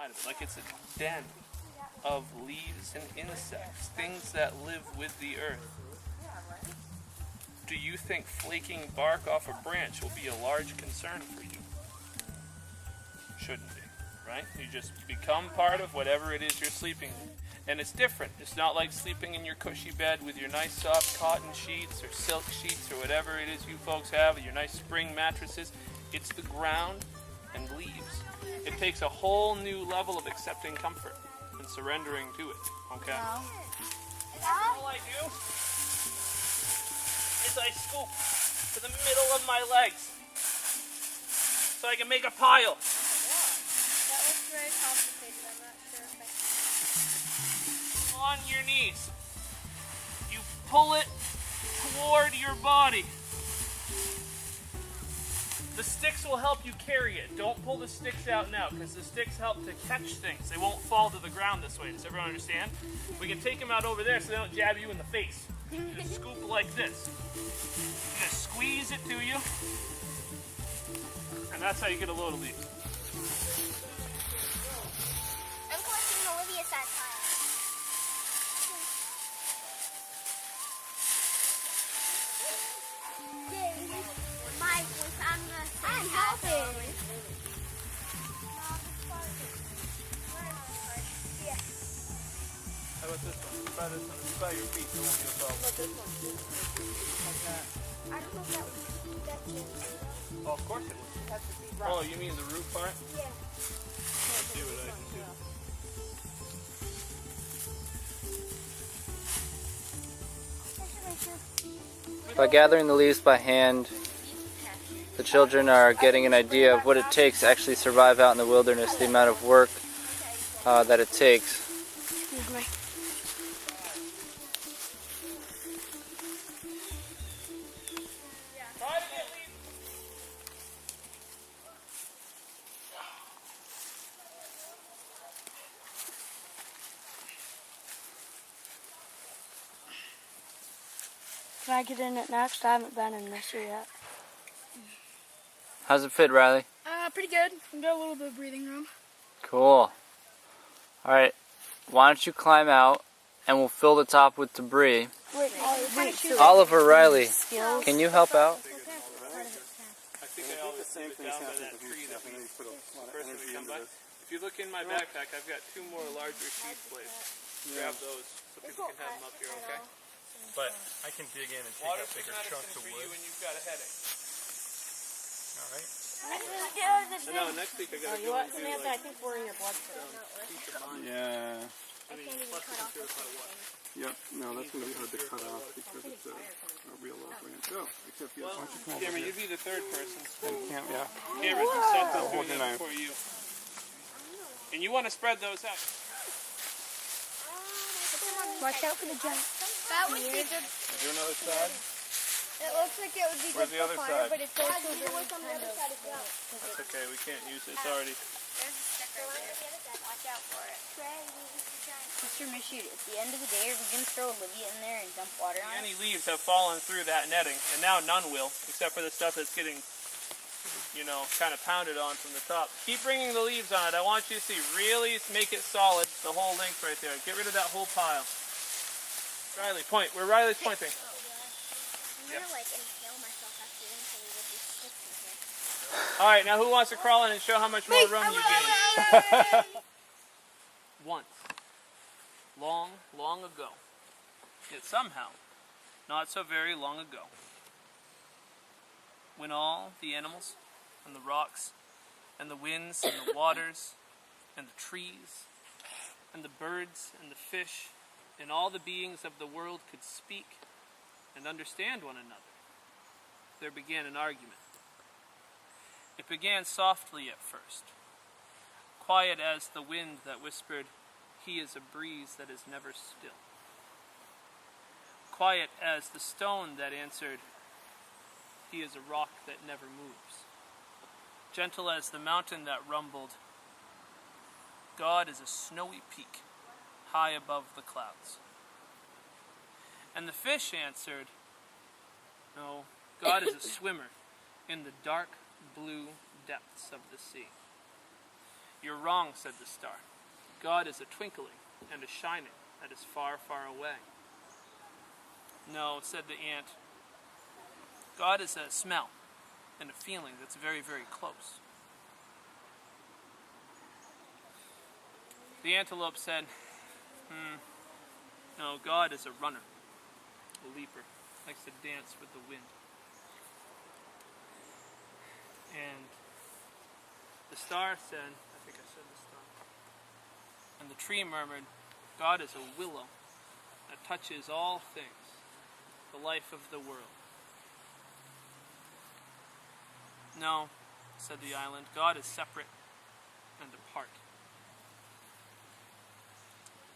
inside of it. Like it's a den of leaves and insects, things that live with the earth. Do you think flaking bark off a branch will be a large concern for you? Shouldn't be, right? You just become part of whatever it is you're sleeping in. And it's different. It's not like sleeping in your cushy bed with your nice soft cotton sheets or silk sheets or whatever it is you folks have, your nice spring mattresses. It's the ground and leaves. It takes a whole new level of accepting comfort and surrendering to it, okay? All I do is I scoop to the middle of my legs so I can make a pile. That looks very complicated. I'm not sure if On your knees. You pull it toward your body. The sticks will help you carry it. Don't pull the sticks out now because the sticks help to catch things. They won't fall to the ground this way. Does everyone understand? We can take them out over there so they don't jab you in the face. You just scoop like this. You just squeeze it to you. And that's how you get a load of leaves. I'm collecting Olivia's side pile. I'm helping. How about this one? Try this one. Try your feet. It won't be a problem. Like that. I don't know if that would Oh, of course it would. Oh, you mean the root part? Yeah. Let's see what I can do. By gathering the leaves by hand, the children are getting an idea of what it takes to actually survive out in the wilderness, the amount of work that it takes. Excuse me. Can I get in it next? I haven't been in this yet. How's it fit, Riley? Pretty good. We got a little bit of breathing room. Cool. Alright, why don't you climb out and we'll fill the top with debris. Oliver, Riley, can you help out? I think I always leave it down by that tree that we put a lot of energy into this. If you look in my backpack, I've got 2 more larger sheath blades. Grab those so people can have them up here, okay? But I can dig in and take Water's out bigger medicine chunks of for wood. you when you've got a headache. All right. No, next week I gotta go and do Samantha, I like think we're in your blood peace of mind. Yeah. I mean, plus we can purify water. Yep. No, that's going to be hard to cut off because it's a real low branch. Oh, except you have a bunch of small Cameron, you'd be the 3rd person. Cameron, yeah. Cameron, you set them Hold your knife. for you. And you want to spread those out. Watch out for the jump. That would be good. Do another side. It looks like it would be Where's good the other for fire, side? but it goes to the other side as well. That's okay, we can't use it. It's already. There's a stick right there. Watch out for it. Mr. Michoud, at the end of the day, are we going to throw Olivia in there and dump water on Any it? leaves have fallen through that netting, and now none will, except for the stuff that's getting, you know, kind of pounded on from the top. Keep bringing the leaves on it. I want you to see, really make it solid, the whole length right there. Get rid of that whole pile. Riley, point. Where Riley's pointing. I'm gonna like inhale myself accidentally with these sticks in here. All right, now who wants to crawl in and show how much more room you gain? Once. Long, long ago. Yet somehow, not so very long ago, when all the animals and the rocks and the winds and the waters and the trees and the birds and the fish and all the beings of the world could speak and understand one another, there began an argument. It began softly at first, quiet as the wind that whispered, "He is a breeze that is never still." Quiet as the stone that answered, "He is a rock that never moves." Gentle as the mountain that rumbled, "God is a snowy peak high above the clouds." And the fish answered, "No, God is a swimmer in the dark blue depths of the sea." "You're wrong," said the star. "God is a twinkling and a shining that is far, far away." "No," said the ant. "God is a smell and a feeling that's very, very close." The antelope said, "No, God is a runner, a leaper, likes to dance with the wind." And the star said, I think I said the star, and the tree murmured, "God is a willow that touches all things, the life of the world." "No," said the island, "God is separate and apart.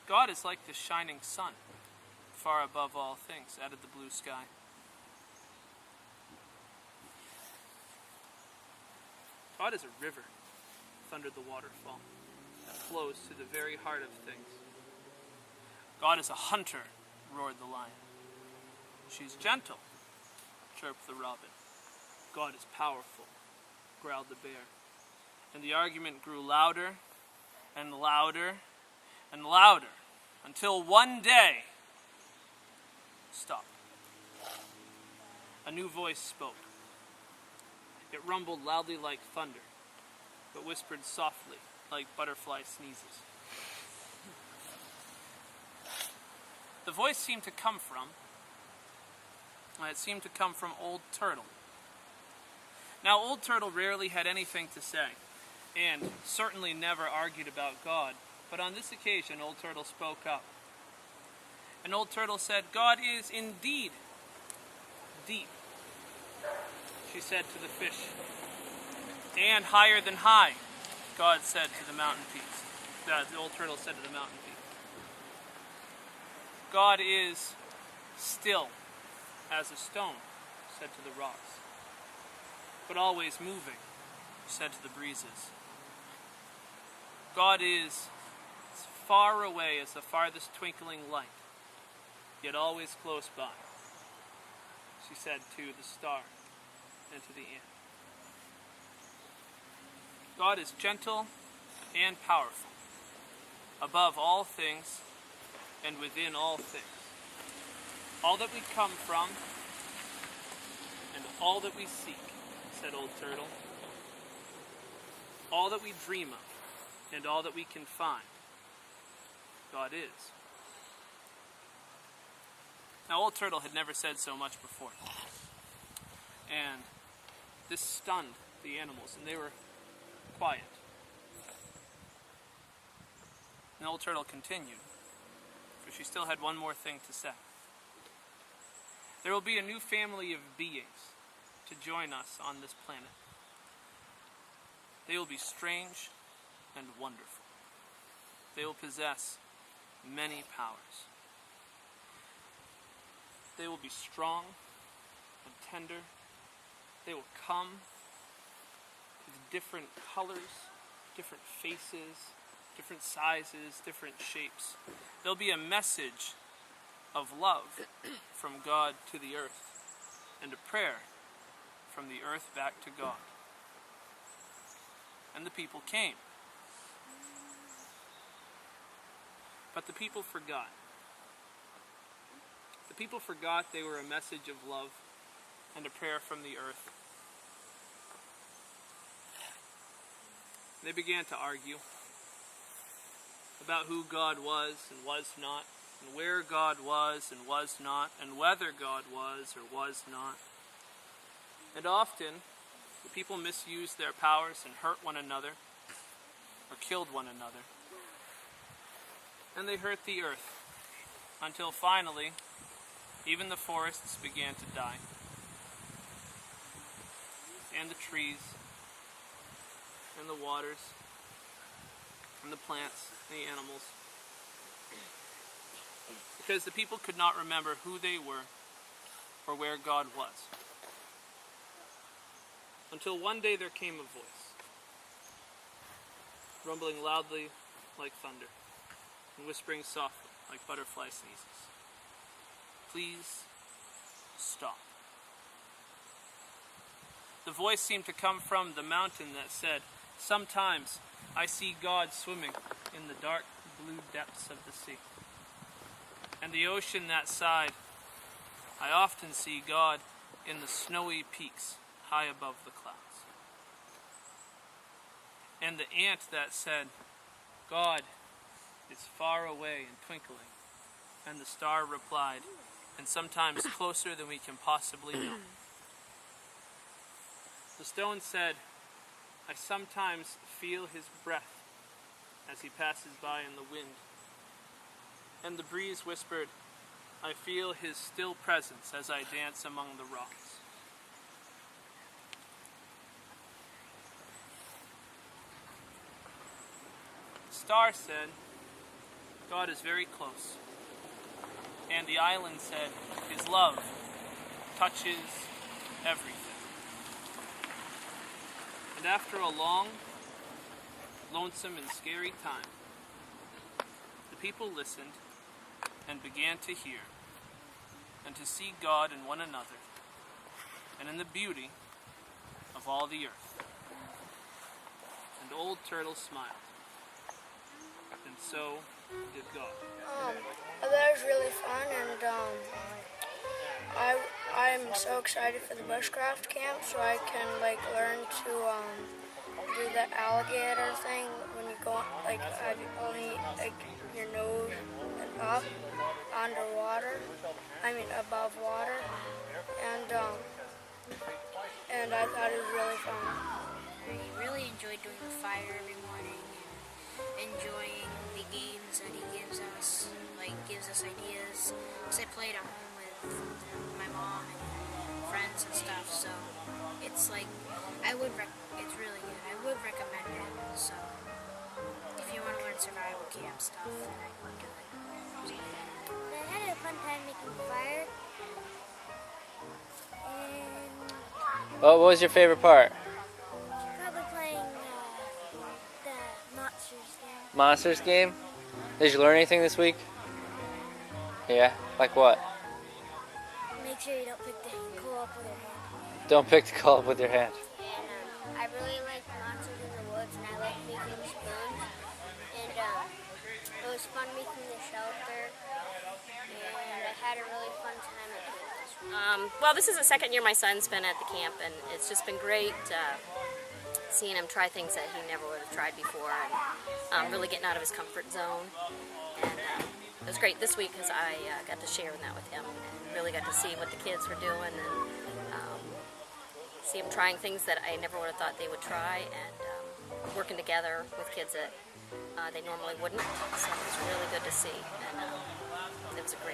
God is like the shining sun, far above all things," added the blue sky. "God is a river," thundered the waterfall, "that flows to the very heart of things." "God is a hunter," roared the lion. "She's gentle," chirped the robin. "God is powerful," growled the bear. And the argument grew louder and louder and louder, until one day, stop. A new voice spoke. It rumbled loudly like thunder, but whispered softly like butterfly sneezes. The voice seemed to come from Old Turtle. Now, Old Turtle rarely had anything to say, and certainly never argued about God, but on this occasion, Old Turtle spoke up. And Old Turtle said, "God is indeed deep," she said to the fish. "And higher than high," God said to the mountain peaks. The Old Turtle said to the mountain peaks. "God is still as a stone," said to the rocks. "But always moving," said to the breezes. "God is as far away as the farthest twinkling light, yet always close by," she said to the star and to the ant. "God is gentle and powerful, above all things and within all things. All that we come from and all that we seek," said Old Turtle. "All that we dream of and all that we can find, God is." Now, Old Turtle had never said so much before, and this stunned the animals, and they were quiet. And Old Turtle continued, for she still had one more thing to say. "There will be a new family of beings to join us on this planet. They will be strange and wonderful. They will possess many powers. They will be strong and tender. They will come with different colors, different faces, different sizes, different shapes. There'll be a message of love from God to the earth, and a prayer from the earth back to God." And the people came. But the people forgot. The people forgot they were a message of love and a prayer from the earth. They began to argue about who God was and was not, and where God was and was not, and whether God was or was not. And often, the people misused their powers and hurt one another, or killed one another. And they hurt the earth, until finally, even the forests began to die, and the trees, and the waters, and the plants, and the animals, because the people could not remember who they were or where God was. Until one day there came a voice, rumbling loudly like thunder, and whispering softly like butterfly sneezes. "Please stop." The voice seemed to come from the mountain that said, "Sometimes I see God swimming in the dark blue depths of the sea. And the ocean that sighed, I often see God in the snowy peaks high above the clouds. And the ant that said, God is far away and twinkling. And the star replied, and sometimes closer than we can possibly know. The stone said, I sometimes feel his breath as he passes by in the wind. And the breeze whispered, I feel his still presence as I dance among the rocks. The star said, God is very close. And the island said, his love touches everything. And after a long, lonesome, and scary time, the people listened and began to hear and to see God in one another and in the beauty of all the earth. And Old Turtle smiled, and so did God. That was really fun, and I'm so excited for the bushcraft camp, so I can learn to do the alligator thing when you go only your nose and up underwater. I mean above water, and I thought it was really fun. I really enjoyed doing the fire every morning and enjoying the games that he gives us, gives us ideas. Because I played at home with my mom and friends and stuff, so it's it's really good. I would recommend it. So if you want to learn survival camp stuff, then I would do it. I had a fun time making fire. And What was your favorite part? probably playing the Monsters game. Monsters game? Did you learn anything this week? Yeah? Like what? Make sure you don't pick the coal up with your hand. Don't pick the call up with your hand. And I really like Monsters in the Woods, and I like making spoons. And it was fun making the shelter. And I had a really fun time at camp. Well, this is the second year my son's been at the camp, and it's just been great seeing him try things that he never would have tried before, and really getting out of his comfort zone. And it was great this week because I got to share in that with him, and really got to see what the kids were doing, and see him trying things that I never would have thought they would try, and working together with kids that they normally wouldn't. So it was really good to see, and it was a great